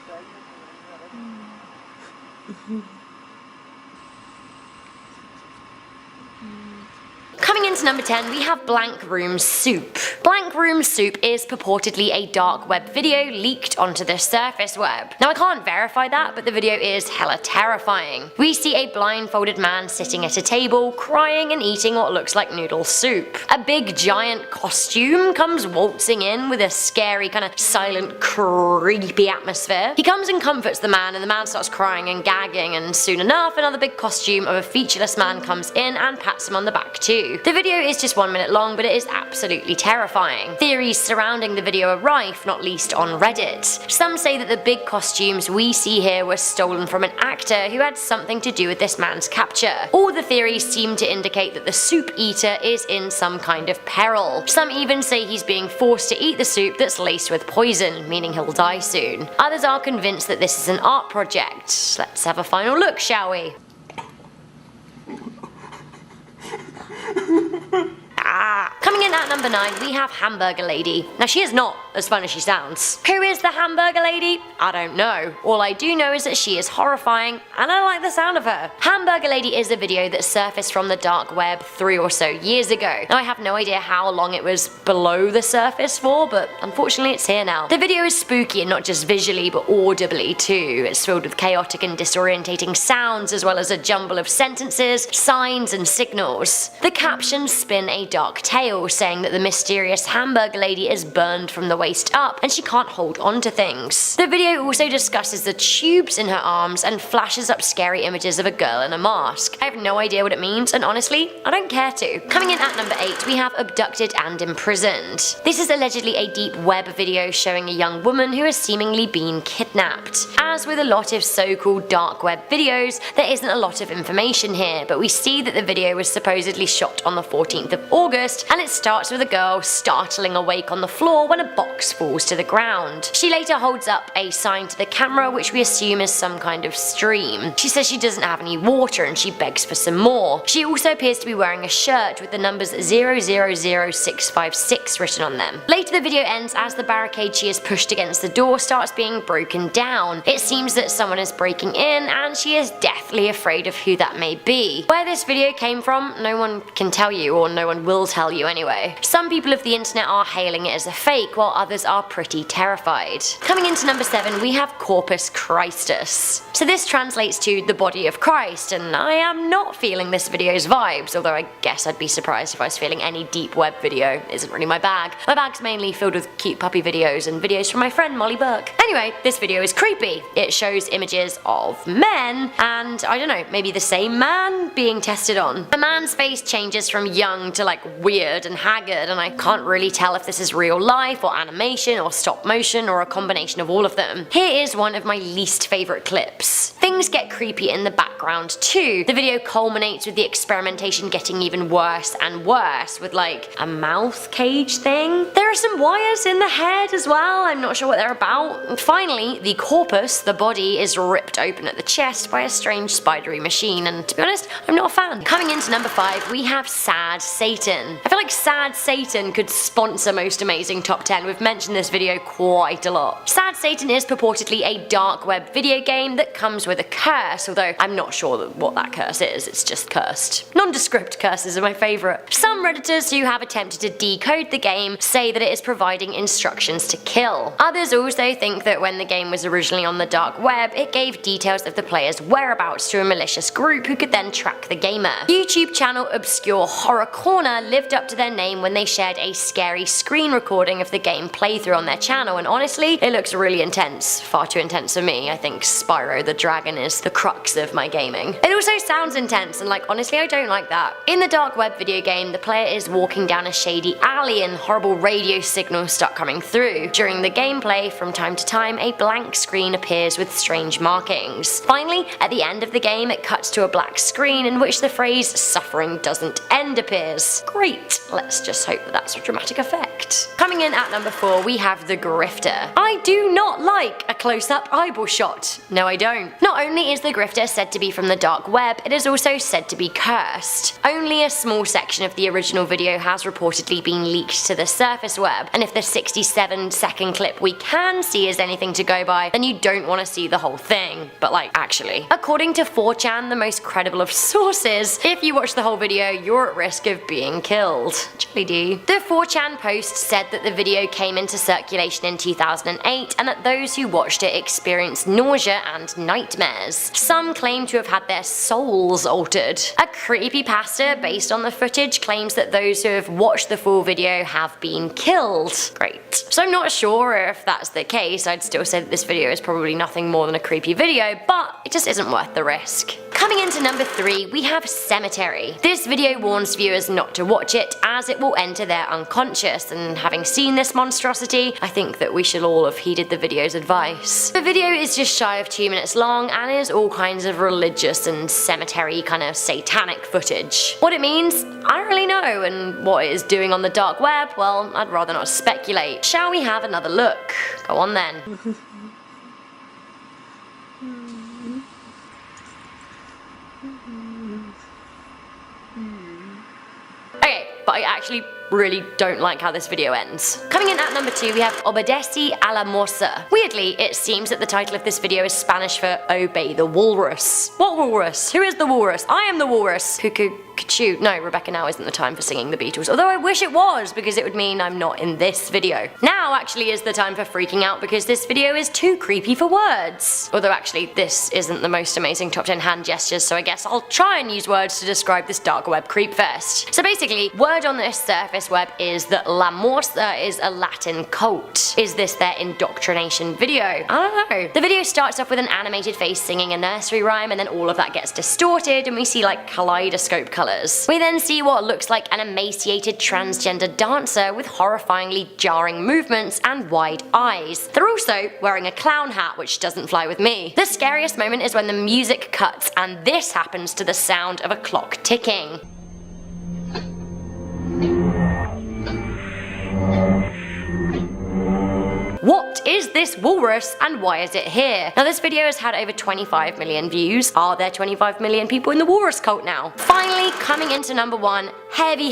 Coming into number 10, we have Blank Room Soup. Blank Room Soup is purportedly a dark web video leaked onto the surface web. Now I can't verify that, but the video is hella terrifying. We see a blindfolded man sitting at a table, crying and eating what looks like noodle soup. A big giant costume comes waltzing in with a scary kind of silent, creepy atmosphere. He comes and comforts the man, and the man starts crying and gagging, and soon enough another big costume of a featureless man comes in and pats him on the back too. The video is just 1 minute long, but it is absolutely terrifying. Theories surrounding the video are rife, not least on Reddit. Some say that the big costumes we see here were stolen from an actor who had something to do with this man's capture. All the theories seem to indicate that the soup eater is in some kind of peril. Some even say he's being forced to eat the soup that's laced with poison, meaning he'll die soon. Others are convinced that this is an art project. Let's have a final look, shall we? Coming in at number 9, we have Hamburger Lady. Now she is not as fun as she sounds. Who is the Hamburger Lady? I don't know. All I do know is that she is horrifying and I like the sound of her. Hamburger Lady is a video that surfaced from the dark web 3 or so years ago. Now I have no idea how long it was below the surface for, but unfortunately it's here now. The video is spooky, and not just visually but audibly too. It's filled with chaotic and disorientating sounds as well as a jumble of sentences, signs and signals. The captions spin a dark tale saying that the mysterious Hamburger Lady is burned from the waist up and she can't hold on to things. The video also discusses the tubes in her arms and flashes up scary images of a girl in a mask. I have no idea what it means, and honestly, I don't care to. Coming in at number 8, we have Abducted and Imprisoned. This is allegedly a deep web video showing a young woman who has seemingly been kidnapped. As with a lot of so-called dark web videos, there isn't a lot of information here, but we see that the video was supposedly shot on the 14th of August, and it starts with a girl startling awake on the floor when a box falls to the ground. She later holds up a sign to the camera which we assume is some kind of stream. She says she doesn't have any water and she begs for some more. She also appears to be wearing a shirt with the numbers 000656 written on them. Later the video ends as the barricade she has pushed against the door starts being broken down. It seems that someone is breaking in and she is deathly afraid of who that may be. Where this video came from, no one can tell you, or no one will tell you anyway. Some people of the internet are hailing it as a fake, while others are pretty terrified. Coming into number 7, we have Corpus Christus. So this translates to the body of Christ, and I am not feeling this video's vibes, although I guess I'd be surprised if I was feeling any deep web video. It isn't really my bag. My bag's mainly filled with cute puppy videos and videos from my friend Molly Burke. Anyway, this video is creepy. It shows images of men, and I don't know, maybe the same man being tested on. The man's face changes from young to like weird and haggard good, and I can't really tell if this is real life or animation or stop motion or a combination of all of them. Here is one of my least favourite clips. Things get creepy in the background too. The video culminates with the experimentation getting even worse and worse with like a mouth cage thing. There are some wires in the head as well, I'm not sure what they're about. And finally, the corpus, the body, is ripped open at the chest by a strange spidery machine, and to be honest, I'm not a fan. Coming into number 5, we have Sad Satan. I feel like Sad Satan could sponsor Most Amazing Top 10. We've mentioned this video quite a lot. Sad Satan is purportedly a dark web video game that comes with a curse, although I'm not sure what that curse is, it's just cursed. Nondescript curses are my favourite. Some redditors who have attempted to decode the game say that it is providing instructions to kill. Others also think that when the game was originally on the dark web, it gave details of the player's whereabouts to a malicious group who could then track the gamer. YouTube channel Obscure Horror Corner lived up to their name when they shared a scary screen recording of the game playthrough on their channel, and honestly, it looks really intense. Far too intense for me. I think Spyro the Dragon is the crux of my gaming. It also sounds intense, and like honestly, I don't like that. In the dark web video game, the player is walking down a shady alley and horrible radio signals start coming through. During the gameplay, from time to time, a blank screen appears with strange markings. Finally, at the end of the game, it cuts to a black screen in which the phrase "suffering doesn't end" appears. Great, let's just hope that that's a dramatic effect. Coming in at number 4, we have The Grifter. I do not like a close-up eyeball shot. No, I don't. Not only is The Grifter said to be from the dark web, it is also said to be cursed. Only a small section of the original video has reportedly been leaked to the surface web, and if the 67-second clip we can see is anything to go by, then you don't want to see the whole thing. But like, actually. According to 4chan, the most credible of sources, if you watch the whole video, you're at risk of being killed. Jolly D. The 4chan post said that the video came into circulation in 2008, and that those who watched it experienced nausea and nightmares. Some claim to have had their souls altered. A creepypasta based on the footage claims that those who have watched the full video have been killed. Great. So I'm not sure if that's the case. I'd still say that this video is probably nothing more than a creepy video, but it just isn't worth the risk. Coming into number 3, we have Cemetery. This video warns viewers not to watch it as it will enter their unconscious, and having seen this monstrosity, I think that we should all have heeded the video's advice. The video is just shy of 2 minutes long and is all kinds of religious and cemetery kind of satanic footage. What it means, I don't really know, and what it is doing on the dark web, well, I'd rather not speculate. Shall we have another look? Go on then. Okay, but I actually really don't like how this video ends. Coming in at number 2, we have Obedece a la Morsa. Weirdly, it seems that the title of this video is Spanish for Obey the Walrus. What walrus? Who is the walrus? I am the walrus. Cuckoo, Kachoo. No, Rebecca, now isn't the time for singing the Beatles, although I wish it was, because it would mean I'm not in this video. Now actually is the time for freaking out, because this video is too creepy for words. Although actually, this isn't the Most Amazing Top 10 hand gestures, so I guess I'll try and use words to describe this dark web creep fest. So basically, word on this surface web is that La Morsa is a Latin cult. Is this their indoctrination video? I don't know. The video starts off with an animated face singing a nursery rhyme, and then all of that gets distorted and we see like kaleidoscope colours. We then see what looks like an emaciated transgender dancer with horrifyingly jarring movements and wide eyes. They're also wearing a clown hat, which doesn't fly with me. The scariest moment is when the music cuts and this happens to the sound of a clock ticking. What is this walrus and why is it here? Now this video has had over 25 million views. Are there 25 million people in the walrus cult now? Finally, coming into number 1, heavy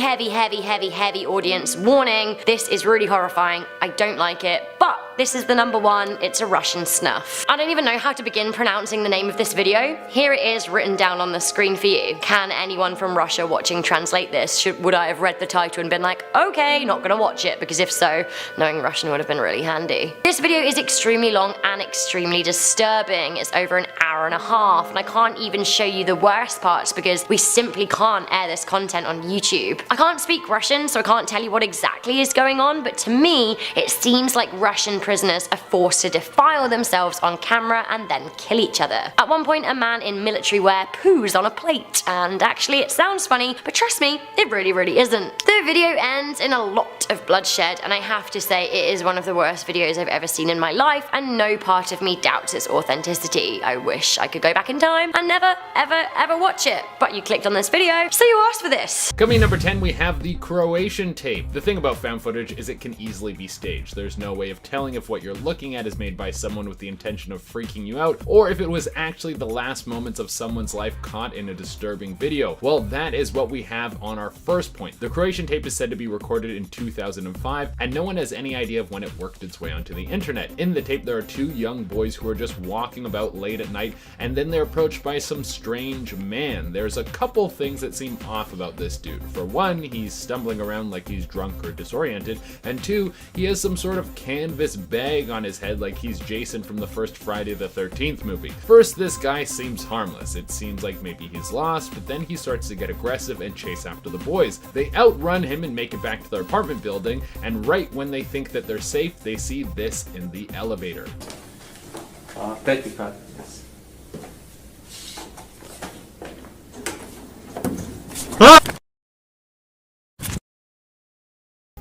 audience warning. This is really horrifying. I don't like it, but this is the number 1, it's a Russian snuff. I don't even know how to begin pronouncing the name of this video. Here it is written down on the screen for you. Can anyone from Russia watching translate this? Would I have read the title and been like, okay, not gonna watch it, because if so, knowing Russian would have been really handy. This video is extremely long and extremely disturbing. It's over an hour and a half, and I can't even show you the worst parts because we simply can't air this content on YouTube. I can't speak Russian, so I can't tell you what exactly is going on, but to me, it seems like Russian prisoners are forced to defile themselves on camera and then kill each other. At one point, a man in military wear poos on a plate, and actually it sounds funny, but trust me, it really isn't. The video ends in a lot of bloodshed, and I have to say it is one of the worst videos I've ever seen in my life, and no part of me doubts its authenticity. I wish I could go back in time and never ever watch it, but you clicked on this video, so you asked for this. Coming in number 10, we have the Croatian tape. The thing about found footage is it can easily be staged. There's no way of telling if what you're looking at is made by someone with the intention of freaking you out, or if it was actually the last moments of someone's life caught in a disturbing video. Well, that is what we have on our first point. The Croatian tape is said to be recorded in 2005, and no one has any idea of when it worked its way onto the internet. In the tape, there are two young boys who are just walking about late at night, and then they're approached by some strange man. There's a couple things that seem off about this dude. For one, he's stumbling around like he's drunk or disoriented, and two, he has some sort of canvas bag on his head like he's Jason from the first Friday the 13th movie. First, this guy seems harmless. It seems like maybe he's lost, but then he starts to get aggressive and chase after the boys. They outrun him and make it back to their apartment building, and right when they think that they're safe, they see this in the elevator.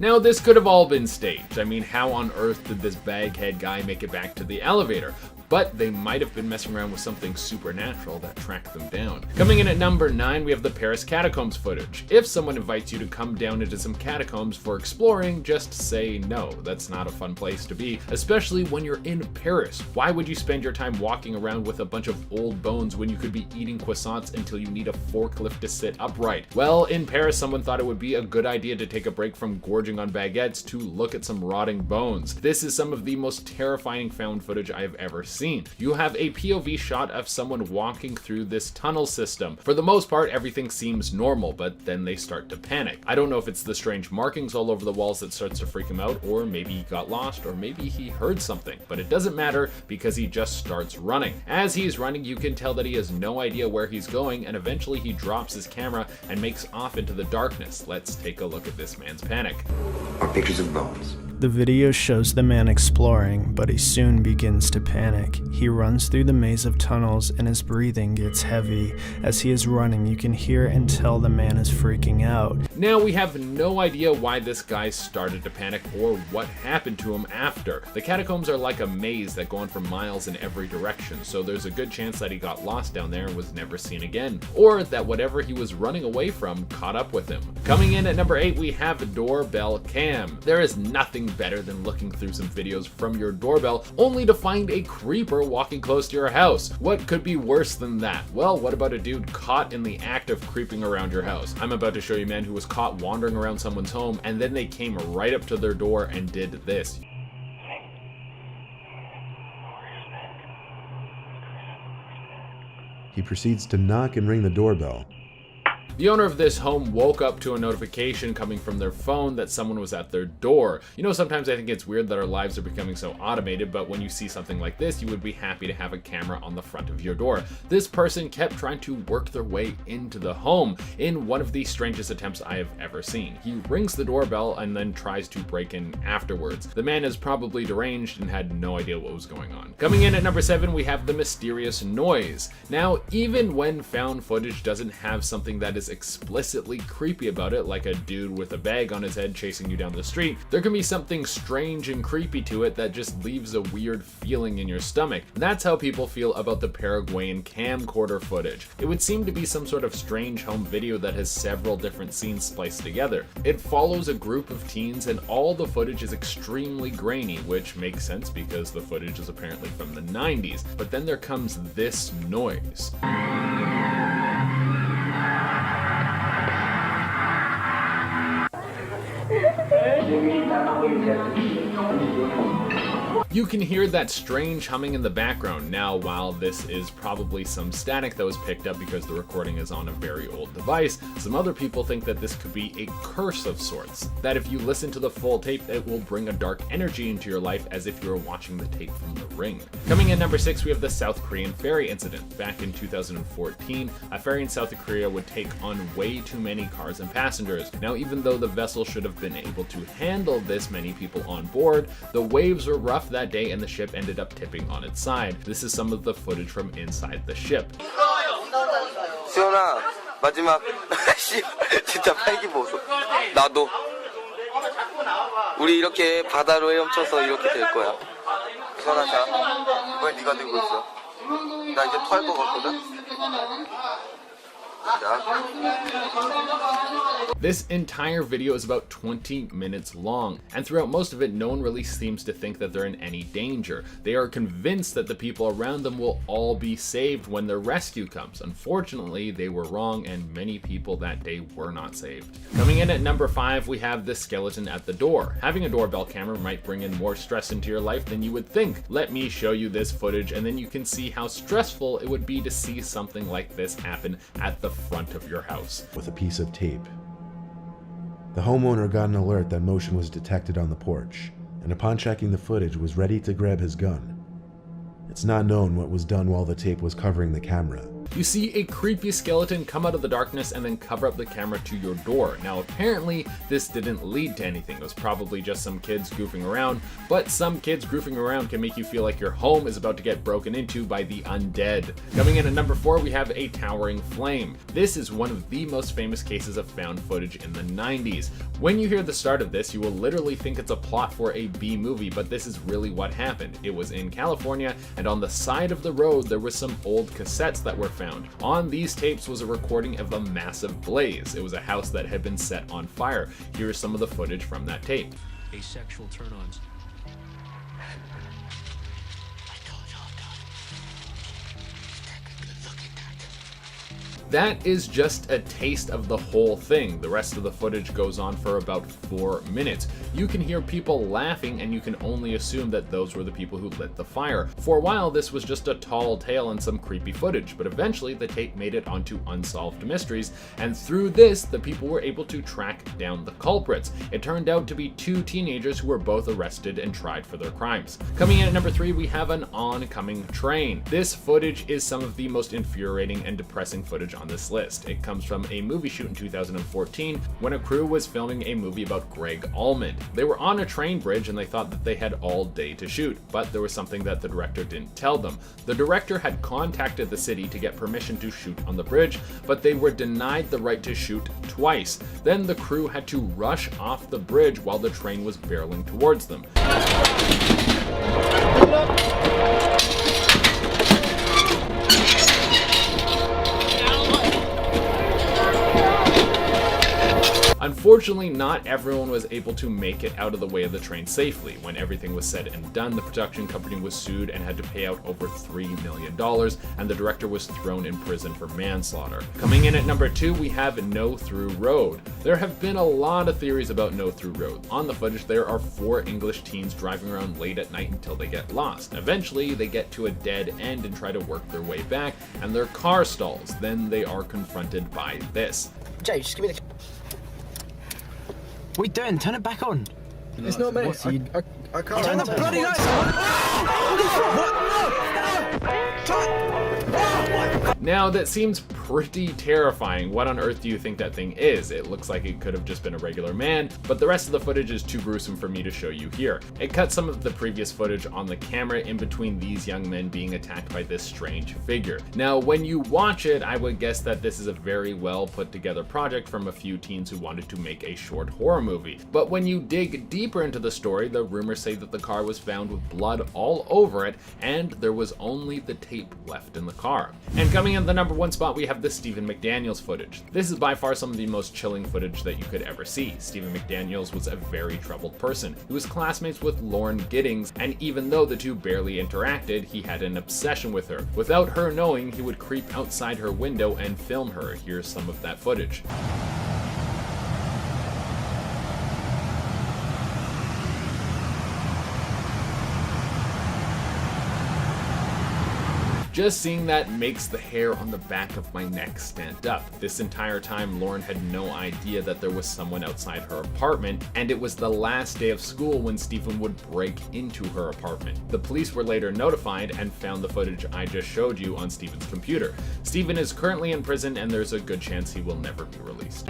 Now, this could have all been staged. I mean, how on earth did this baghead guy make it back to the elevator? But they might have been messing around with something supernatural that tracked them down. Coming in at number 9, we have the Paris catacombs footage. If someone invites you to come down into some catacombs for exploring, just say no. That's not a fun place to be, especially when you're in Paris. Why would you spend your time walking around with a bunch of old bones when you could be eating croissants until you need a forklift to sit upright? Well, in Paris, someone thought it would be a good idea to take a break from gorging on baguettes to look at some rotting bones. This is some of the most terrifying found footage I have ever seen. You have a POV shot of someone walking through this tunnel system. For the most part, everything seems normal, but then they start to panic. I don't know if it's the strange markings all over the walls that starts to freak him out, or maybe he got lost, or maybe he heard something, but it doesn't matter because he just starts running. As he's running, you can tell that he has no idea where he's going, and eventually he drops his camera and makes off into the darkness. Let's take a look at this man's panic. Are pictures of bones. The video shows the man exploring, but he soon begins to panic. He runs through the maze of tunnels and his breathing gets heavy. As he is running, you can hear and tell the man is freaking out. Now, we have no idea why this guy started to panic or what happened to him after. The catacombs are like a maze that go on for miles in every direction, so there's a good chance that he got lost down there and was never seen again, or that whatever he was running away from caught up with him. Coming in at number 8, we have doorbell cam. There is nothing better than looking through some videos from your doorbell only to find a creeper walking close to your house. What could be worse than that? Well, what about a dude caught in the act of creeping around your house? I'm about to show you a man who was caught wandering around someone's home, and then they came right up to their door and did this. He proceeds to knock and ring the doorbell. The owner of this home woke up to a notification coming from their phone that someone was at their door. You know, sometimes I think it's weird that our lives are becoming so automated, but when you see something like this, you would be happy to have a camera on the front of your door. This person kept trying to work their way into the home in one of the strangest attempts I have ever seen. He rings the doorbell and then tries to break in afterwards. The man is probably deranged and had no idea what was going on. Coming in at number 7, we have the mysterious noise. Now, even when found footage doesn't have something that is explicitly creepy about it, like a dude with a bag on his head chasing you down the street, there can be something strange and creepy to it that just leaves a weird feeling in your stomach. That's how people feel about the Paraguayan camcorder footage. It would seem to be some sort of strange home video that has several different scenes spliced together. It follows a group of teens and all the footage is extremely grainy, which makes sense because the footage is apparently from the 90s. But then there comes this noise. You can hear that strange humming in the background. Now, while this is probably some static that was picked up because the recording is on a very old device, some other people think that this could be a curse of sorts. That if you listen to the full tape, it will bring a dark energy into your life as if you were watching the tape from The Ring. Coming in number 6, we have the South Korean ferry incident. Back in 2014, a ferry in South Korea would take on way too many cars and passengers. Now, even though the vessel should have been able to handle this many people on board, the waves were rough that day and the ship ended up tipping on its side. This is some of the footage from inside the ship. 수연아, 마지막. 진짜 팔기 보소. 나도. 우리 이렇게 바다로 헤엄쳐서 이렇게 될 거야. 수연아, 자. 왜 네가 들고 있어? 나 이제 토할 것 같거든? This entire video is about 20 minutes long, and throughout most of it, no one really seems to think that they're in any danger. They are convinced that the people around them will all be saved when the rescue comes. Unfortunately, they were wrong, and many people that day were not saved. Coming in at number 5, we have the skeleton at the door. Having a doorbell camera might bring in more stress into your life than you would think. Let me show you this footage, and then you can see how stressful it would be to see something like this happen at the front of your house. With a piece of tape. The homeowner got an alert that motion was detected on the porch, and upon checking the footage was ready to grab his gun. It's not known what was done while the tape was covering the camera. You see a creepy skeleton come out of the darkness and then cover up the camera to your door. Now apparently this didn't lead to anything. It was probably just some kids goofing around, but some kids goofing around can make you feel like your home is about to get broken into by the undead. Coming in at number 4, we have a towering flame. This is one of the most famous cases of found footage in the 90s. When you hear the start of this, you will literally think it's a plot for a B movie, but this is really what happened. It was in California, and on the side of the road there were some old cassettes that were found. On these tapes was a recording of a massive blaze. It was a house that had been set on fire. Here is some of the footage from that tape. Asexual turn-ons. That is just a taste of the whole thing. The rest of the footage goes on for about 4 minutes. You can hear people laughing, and you can only assume that those were the people who lit the fire. For a while, this was just a tall tale and some creepy footage, but eventually the tape made it onto Unsolved Mysteries, and through this, the people were able to track down the culprits. It turned out to be 2 teenagers who were both arrested and tried for their crimes. Coming in at number 3, we have an oncoming train. This footage is some of the most infuriating and depressing footage on this list. It comes from a movie shoot in 2014 when a crew was filming a movie about Greg Almond. They were on a train bridge and they thought that they had all day to shoot, but there was something that the director didn't tell them. The director had contacted the city to get permission to shoot on the bridge, but they were denied the right to shoot twice. Then the crew had to rush off the bridge while the train was barreling towards them. Unfortunately, not everyone was able to make it out of the way of the train safely. When everything was said and done, the production company was sued and had to pay out over $3 million, and the director was thrown in prison for manslaughter. Coming in at number 2, we have No Through Road. There have been a lot of theories about No Through Road. On the footage, there are 4 English teens driving around late at night until they get lost. Eventually, they get to a dead end and try to work their way back, and their car stalls. Then they are confronted by this. Jay, just give me the... What are you doing? Turn it back on. It's not me. I can't. Turn the bloody lights on. Now that seems pretty terrifying. What on earth do you think that thing is? It looks like it could have just been a regular man, but the rest of the footage is too gruesome for me to show you here. It cuts some of the previous footage on the camera in between these young men being attacked by this strange figure. Now, when you watch it, I would guess that this is a very well put together project from a few teens who wanted to make a short horror movie. But when you dig deeper into the story, the rumors say that the car was found with blood all over it, and there was only the tape left in the car. And coming in the number 1 spot, we have the Stephen McDaniels footage. This is by far some of the most chilling footage that you could ever see. Stephen McDaniels was a very troubled person. He was classmates with Lauren Giddings, and even though the two barely interacted, he had an obsession with her. Without her knowing, he would creep outside her window and film her. Here's some of that footage. Just seeing that makes the hair on the back of my neck stand up. This entire time, Lauren had no idea that there was someone outside her apartment, and it was the last day of school when Stephen would break into her apartment. The police were later notified and found the footage I just showed you on Stephen's computer. Stephen is currently in prison, and there's a good chance he will never be released.